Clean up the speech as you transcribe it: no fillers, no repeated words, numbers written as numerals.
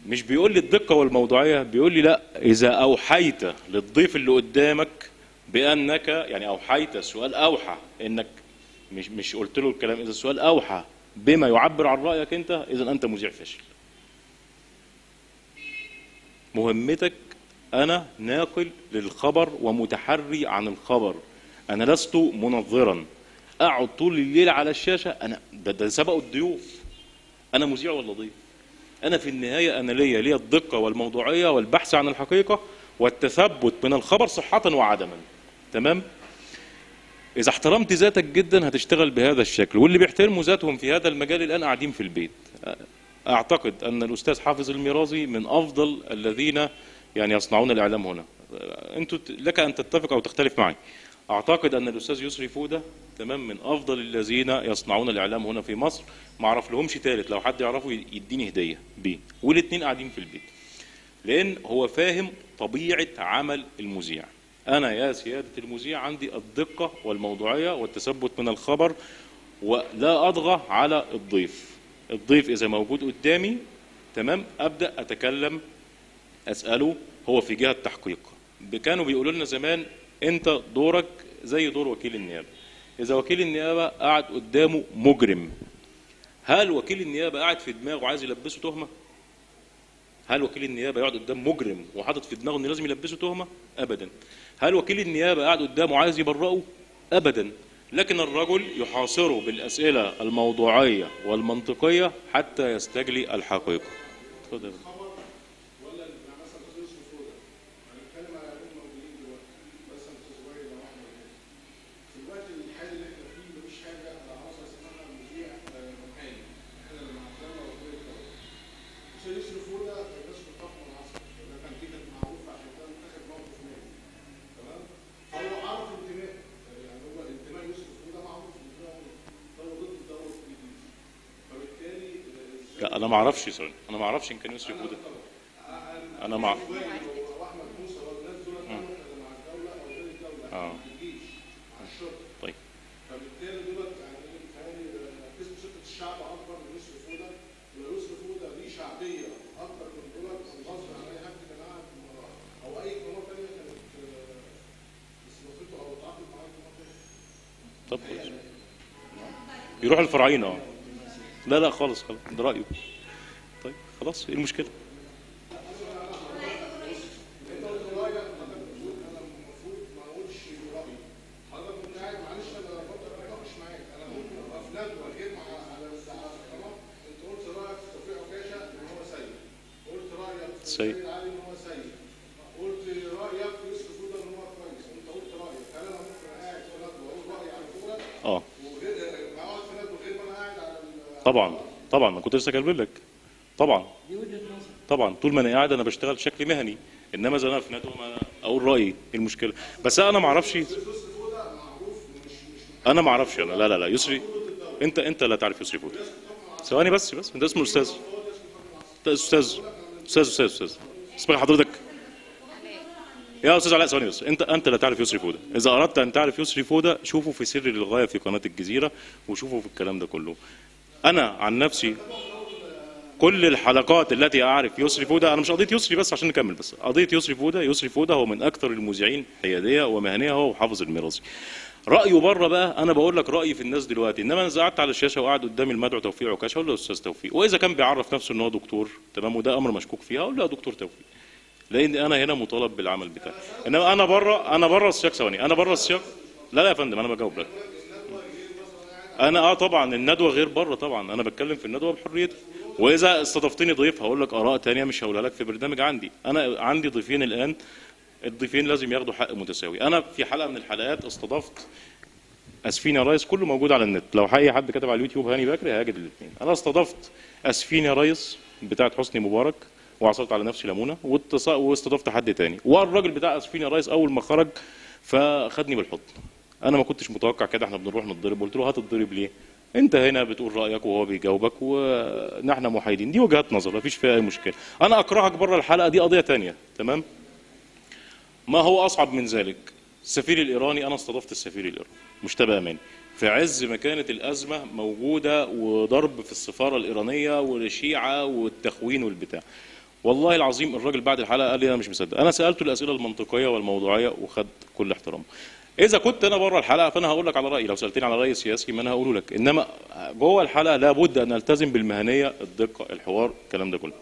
مش بيقول لي الدقة والموضوعية، بيقول لي لا، إذا أوحيت للضيف اللي قدامك بأنك، يعني أوحيت، السؤال أوحى إنك، مش قلت له الكلام، إذا السؤال أوحى بما يعبر عن رأيك أنت، إذا أنت مذيع فاشل. مهمتك، أنا ناقل للخبر ومتحري عن الخبر، أنا لست منظرا أقعد طول الليل على الشاشة. أنا ده سبقوا الضيوف، أنا مذيع ولا ضيف؟ أنا في النهاية أنا ليا الدقة والموضوعية والبحث عن الحقيقة والتثبت من الخبر صحة وعدما. تمام؟ إذا احترمت ذاتك جدا هتشتغل بهذا الشكل، واللي بيحترموا ذاتهم في هذا المجال الآن قاعدين في البيت. أعتقد أن الأستاذ حافظ الميراثي من أفضل الذين يعني يصنعون الإعلام هنا. أنت لك أن تتفق أو تختلف معي. أعتقد أن الأستاذ يسري فودة تمام من أفضل الذين يصنعون الإعلام هنا في مصر. ما أعرف لهمش ثالث، لو حد يعرفه يديني هدية بيه، والاثنين قاعدين في البيت، لأن هو فاهم طبيعة عمل المذيع. أنا يا سيادة المذيع عندي الدقة والموضوعية والتثبت من الخبر، ولا أضغى على الضيف. الضيف إذا موجود قدامي تمام أبدأ أتكلم، أسأله هو في جهة تحقيق. كانوا بيقولوا لنا زمان أنت دورك زي دور وكيل النيابة. إذا وكيل النيابة قاعد قدامه مجرم، هل وكيل النيابة قاعد في دماغه عايز يلبسه تهمة؟ هل وكيل النيابة يقعد قدام مجرم وحاطط في دماغه إن لازم يلبسه تهمة؟ أبدا. هل وكيل النيابة قاعد قدامه عايز يبرئه؟ أبدا. لكن الرجل يحاصره بالأسئلة الموضوعية والمنطقية حتى يستجلي الحقيقة. اتفضل. لا انا ما اعرفش، سوري، انا ما اعرفش ان كان يسري فودة. انا مع اه طيب. فبالتالي دولت يعني بيتهيألي اسم شركه الشعب اكبر من يوسف فوده، ويوسف فوده ليه شعبيه اكبر من دولت، غصب عن اي حد كان قاعد او اي قناه ثانيه كانت استضافته او اتعاقدت معاه في المنطقه. طب كويس. يروح الفراعين اه. لا لا خالص خالص، ده رايه. طيب خلاص، ايه المشكله؟ سيء. قلت رايك في يوسف فوده ان هو كويس، انت قلت رايك، هل انا ممكن قاعد في ندوه واقول رايي على فوده؟ اه وغير اقعد في ندوه غير ما انا قاعد على طبعا طبعا، ما كنت لسه كاتب لك. طبعا طبعا، طول ما انا قاعد انا بشتغل بشكل مهني، انما اذا انا في ندوه ما اقول رايي، ايه المشكله؟ بس انا ما اعرفش. انا ما اعرفش انا، لا لا لا يسري، انت لا تعرف يسري فوده. ثواني بس انت اسمه استاذ. استاذ اسمك حضرتك يا استاذ علاء. ثواني بس، انت لا تعرف يسري فوده. اذا اردت ان تعرف يسري فوده شوفوا في سر للغايه في قناه الجزيره، وشوفوا في الكلام ده كله. انا عن نفسي كل الحلقات التي اعرف يسري فوده، انا مش قضيه يسري بس عشان نكمل، بس قضيه يسري فوده هو من اكثر المذيعين حياديه ومهنيه، هو وحافظ الميراثي. رايه بره بقى، انا بقول لك رايي في الناس دلوقتي، انما انا قعدت على الشاشه وقعد قدامي المدعو توفيق عكاشه اقول له استاذ توفيق، واذا كان بيعرف نفسه ان هو دكتور تمام وده امر مشكوك فيه اقول له يا دكتور توفيق، لان انا هنا مطالب بالعمل بتاعي. انما انا بره السياق. ثواني، انا بره السياق. لا لا يا فندم، انا بجاوب لك. انا طبعا الندوه غير بره، طبعا انا بتكلم في الندوه بحريتي، واذا استضفتني ضيف هقول لك اراء تانية مش هقولها لك في برنامج عندي. انا عندي ضيفين الان، الضيفين لازم ياخدوا حق متساوي. انا في حلقه من الحلقات استضفت، اسفين يا ريس، كله موجود على النت، لو اي حد كتب على اليوتيوب هاني بكري هيجد الاثنين. انا استضفت اسفين يا ريس بتاعت حسني مبارك وعصرت على نفسي ليمونه، واستضفت حد تاني، والراجل بتاع اسفين يا ريس اول ما خرج فخدني بالحضن. انا ما كنتش متوقع كده، احنا بنروح نتضرب، قلت له هتتضرب ليه؟ انت هنا بتقول رايك وهو بيجاوبك ونحن محايدين، دي وجهات نظر مفيش فيها اي مشكله. انا اكرهك بره الحلقه دي قضيه تانية تمام. ما هو اصعب من ذلك، السفير الايراني، انا استضفت السفير الايراني مجتبى اماني في عز ما كانت الازمه موجوده وضرب في السفاره الايرانيه والشيعه والتخوين والبتاع، والله العظيم الراجل بعد الحلقه قال لي انا مش مصدق. انا سالته الاسئله المنطقيه والموضوعيه وخد كل احترامه. اذا كنت انا بره الحلقه فانا هقول لك على رايي، لو سالتني على رايي السياسي ما انا هقوله لك، انما جوه الحلقه لابد ان نلتزم بالمهنيه، الدقه، الحوار، الكلام ده كله.